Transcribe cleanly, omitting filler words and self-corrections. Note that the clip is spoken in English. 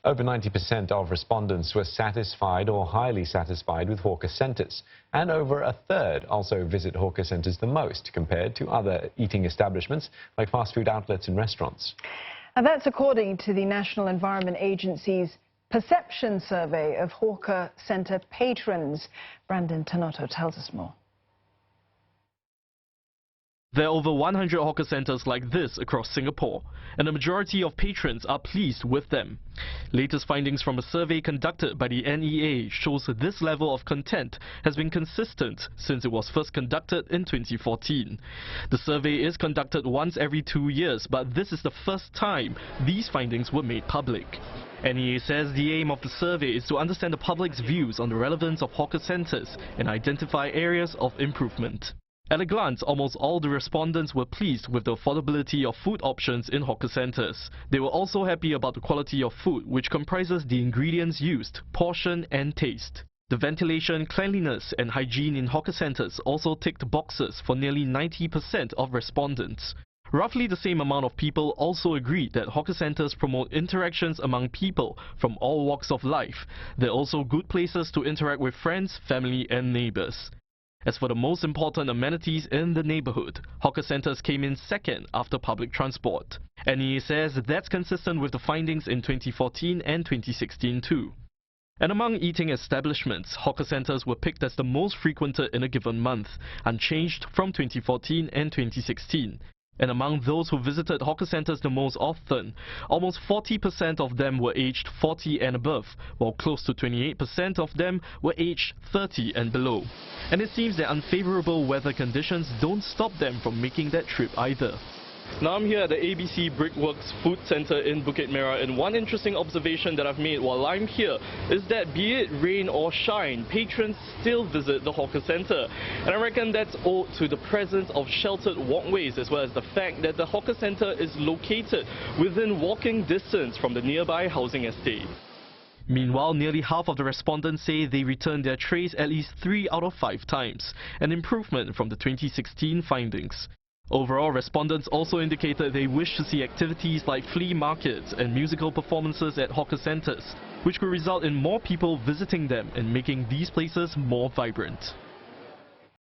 Over 90% of respondents were satisfied or highly satisfied with hawker centres, and over a third also visit hawker centres the most compared to other eating establishments like fast food outlets and restaurants. And that's according to the National Environment Agency's Perception Survey of Hawker Centre patrons. Brandon Tanoto tells us more. There are over 100 hawker centres like this across Singapore, and the majority of patrons are pleased with them. Latest findings from a survey conducted by the NEA shows this level of content has been consistent since it was first conducted in 2014. The survey is conducted once every 2 years, but this is the first time these findings were made public. NEA says the aim of the survey is to understand the public's views on the relevance of hawker centres and identify areas of improvement. At a glance, almost all the respondents were pleased with the affordability of food options in hawker centres. They were also happy about the quality of food, which comprises the ingredients used, portion and taste. The ventilation, cleanliness and hygiene in hawker centres also ticked boxes for nearly 90% of respondents. Roughly the same amount of people also agreed that hawker centres promote interactions among people from all walks of life. They're also good places to interact with friends, family and neighbours. As for the most important amenities in the neighbourhood, hawker centres came in second after public transport. NEA says that's consistent with the findings in 2014 and 2016 too. And among eating establishments, hawker centres were picked as the most frequented in a given month, unchanged from 2014 and 2016. And among those who visited hawker centres the most often, almost 40% of them were aged 40 and above, while close to 28% of them were aged 30 and below. And it seems that unfavourable weather conditions don't stop them from making that trip either. Now I'm here at the ABC Brickworks Food Centre in Bukit Merah, and one interesting observation that I've made while I'm here is that be it rain or shine, patrons still visit the hawker centre. And I reckon that's owed to the presence of sheltered walkways, as well as the fact that the hawker centre is located within walking distance from the nearby housing estate. Meanwhile, nearly half of the respondents say they returned their trays at least 3 out of 5 times, an improvement from the 2016 findings. Overall, respondents also indicated they wish to see activities like flea markets and musical performances at hawker centres, which could result in more people visiting them and making these places more vibrant.